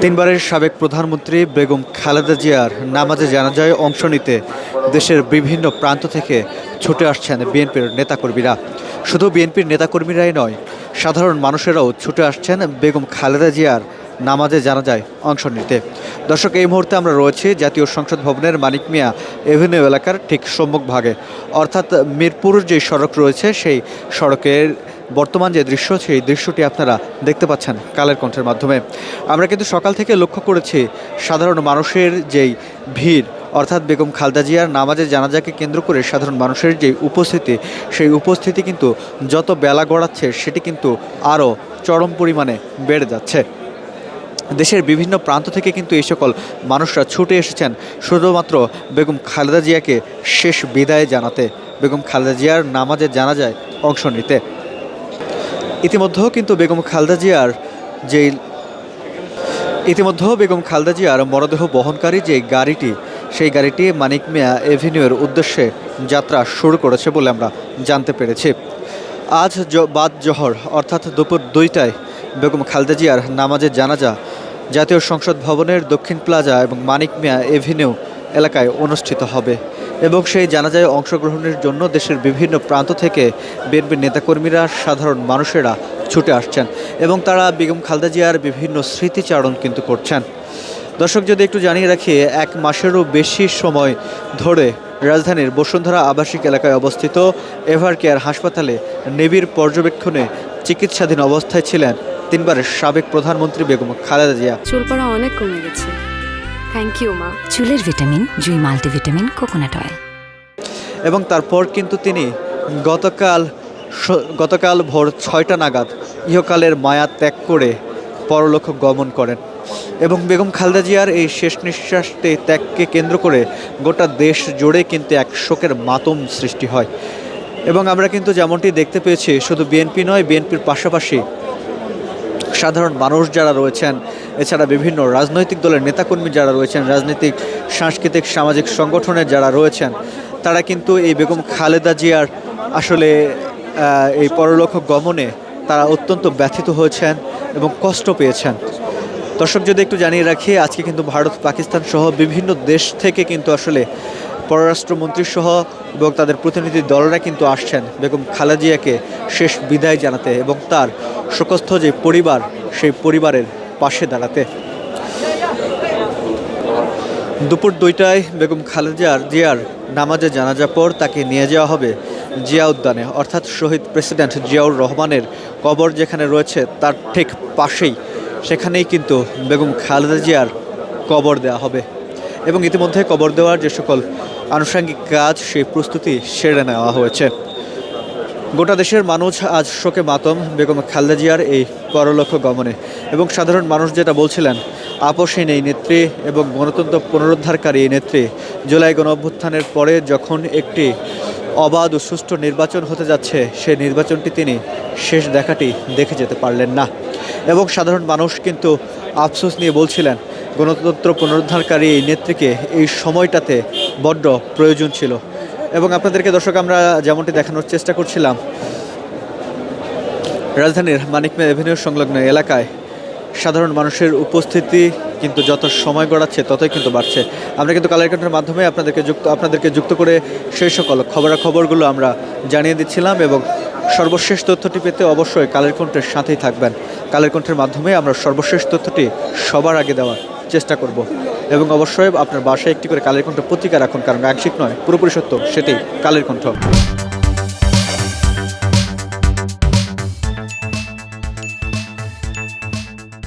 তিনবারের সাবেক প্রধানমন্ত্রী বেগম খালেদা জিয়ার নামাজে জানাজায় অংশ নিতে দেশের বিভিন্ন প্রান্ত থেকে ছুটে আসছেন বিএনপির নেতাকর্মীরা। শুধু বিএনপির নেতাকর্মীরাই নয়, সাধারণ মানুষেরাও ছুটে আসছেন বেগম খালেদা জিয়ার নামাজে জানাজায় অংশ নিতে। দর্শক, এই মুহূর্তে আমরা রয়েছি জাতীয় সংসদ ভবনের মানিক মিয়া এভিনিউ এলাকার ঠিক সম্মুখভাগে, অর্থাৎ মিরপুর যে সড়ক রয়েছে সেই সড়কের বর্তমান যে দৃশ্য, সেই দৃশ্যটি আপনারা দেখতে পাচ্ছেন কালের কণ্ঠের মাধ্যমে। আমরা কিন্তু সকাল থেকে লক্ষ্য করেছি সাধারণ মানুষের যেই ভিড়, অর্থাৎ বেগম খালেদা জিয়ার নামাজে জানাজাকে কেন্দ্র করে সাধারণ মানুষের যে উপস্থিতি, সেই উপস্থিতি কিন্তু যত বেলা গড়াচ্ছে সেটি কিন্তু আরও চরম পরিমাণে বেড়ে যাচ্ছে। দেশের বিভিন্ন প্রান্ত থেকে কিন্তু এই সকল মানুষরা ছুটে এসেছেন শুধুমাত্র বেগম খালেদা জিয়াকে শেষ বিদায় জানাতে, বেগম খালেদা জিয়ার নামাজে জানাজায় অংশ নিতে। ইতিমধ্যেও বেগম খালেদা জিয়ার মরদেহ বহনকারী যে গাড়িটি, সেই গাড়িটি মানিক মিয়া এভিনিউয়ের উদ্দেশ্যে যাত্রা শুরু করেছে বলে আমরা জানতে পেরেছি। আজ বাদ জোহর অর্থাৎ দুপুর 2টায় বেগম খালেদা জিয়ার নামাজে জানাজা জাতীয় সংসদ ভবনের দক্ষিণ প্লাজা এবং মানিক মিয়া এভিনিউ এলাকায় অনুষ্ঠিত হবে এবং সেই জানাজায় অংশগ্রহণের জন্য দেশের বিভিন্ন প্রান্ত থেকে বিএনপির নেতাকর্মীরা, সাধারণ মানুষেরা ছুটে আসছেন এবং তারা বেগম খালেদা জিয়ার বিভিন্ন স্মৃতিচারণ কিন্তু করছেন। দর্শক, যদি একটু জানিয়ে রাখি, 1 মাসেরও বেশি সময় ধরে রাজধানীর বসুন্ধরা আবাসিক এলাকায় অবস্থিত এভার কেয়ার হাসপাতালে নিবিড় পর্যবেক্ষণে চিকিৎসাধীন অবস্থায় ছিলেন তিনবারের সাবেক প্রধানমন্ত্রী বেগম খালেদা জিয়া। চুল পড়া অনেক কমে গেছে, থ্যাংক ইউ মা। চুলের ভিটামিন জুই মাল্টিভিটামিন কোকোনাট অয়েল। এবং তারপর কিন্তু তিনি গতকাল ভোর 6টা নাগাদ ইহকালের মায়া ত্যাগ করে পরলোক গমন করেন এবং বেগম খালেদা জিয়ার এই শেষ নিঃশ্বাসটি ত্যাগকে কেন্দ্র করে গোটা দেশ জুড়ে কিন্তু এক শোকের মাতম সৃষ্টি হয়। এবং আমরা কিন্তু যেমনটি দেখতে পেয়েছি, শুধু বিএনপি নয়, বিএনপির পাশাপাশি সাধারণ মানুষ যারা রয়েছেন, এছাড়া বিভিন্ন রাজনৈতিক দলের নেতাকর্মী যারা রয়েছেন, রাজনৈতিক, সাংস্কৃতিক, সামাজিক সংগঠনের যারা রয়েছেন, তারা কিন্তু এই বেগম খালেদা জিয়ার আসলে এই পরলোক গমনে তারা অত্যন্ত ব্যথিত হয়েছেন এবং কষ্ট পেয়েছেন। দর্শক, যদি একটু জানিয়ে রাখি, আজকে কিন্তু ভারত, পাকিস্তান সহ বিভিন্ন দেশ থেকে কিন্তু আসলে পররাষ্ট্রমন্ত্রী সহ এবং তাদের প্রতিনিধি দলরা কিন্তু আসছেন বেগম খালেদা জিয়াকে শেষ বিদায় জানাতে এবং তার শোকস্থ যে পরিবার, সেই পরিবারের পাশে দাঁড়াতে। দুপুর 2টায় বেগম খালেদা জিয়ার নামাজে জানাজা পর তাকে নিয়ে যাওয়া হবে জিয়া উদ্যানে, অর্থাৎ শহীদ প্রেসিডেন্ট জিয়াউর রহমানের কবর যেখানে রয়েছে তার ঠিক পাশেই, সেখানেই কিন্তু বেগম খালেদা জিয়ার কবর দেওয়া হবে এবং ইতিমধ্যে কবর দেওয়ার যে সকল আনুষঙ্গিক কাজ, সেই প্রস্তুতি সেরে নেওয়া হয়েছে। গোটা দেশের মানুষ আজ শোকে মাতম বেগম খালেদা জিয়ার এই পরলোক গমনে এবং সাধারণ মানুষ যেটা বলছিলেন, আপসহীন এই নেত্রী এবং গণতন্ত্র পুনরুদ্ধারকারী এই নেত্রী জুলাই গণঅভ্যুত্থানের পরে যখন একটি অবাধ ও সুষ্ঠু নির্বাচন হতে যাচ্ছে, সেই নির্বাচনটি তিনি শেষ দেখাটি দেখে যেতে পারলেন না এবং সাধারণ মানুষ কিন্তু আফসোস নিয়ে বলছিলেন, গণতন্ত্র পুনরুদ্ধারকারী এই নেত্রীকে এই সময়টাতে বড্ড প্রয়োজন ছিল। এবং আপনাদেরকে দর্শক আমরা যেমনটি দেখানোর চেষ্টা করছিলাম, রাজধানীর মানিক মিয়া এভিনিউ সংলগ্ন এলাকায় সাধারণ মানুষের উপস্থিতি কিন্তু যত সময় গড়াচ্ছে ততই কিন্তু বাড়ছে। আমরা কিন্তু কালের কণ্ঠের মাধ্যমে আপনাদেরকে যুক্ত করে সেই সকল খবরাখবরগুলো আমরা জানিয়ে দিচ্ছিলাম এবং সর্বশেষ তথ্যটি পেতে অবশ্যই কালের কণ্ঠের সাথেই থাকবেন। কালের কণ্ঠের মাধ্যমে আমরা সর্বশেষ তথ্যটি সবার আগে দেওয়ার চেষ্টা করব এবং অবশ্যই আপনার বাসায় একটি করে কালের কণ্ঠ পত্রিকা রাখুন, কারণ আংশিক নয়, পুরোপুরি সত্য সেটাই কালের কণ্ঠ।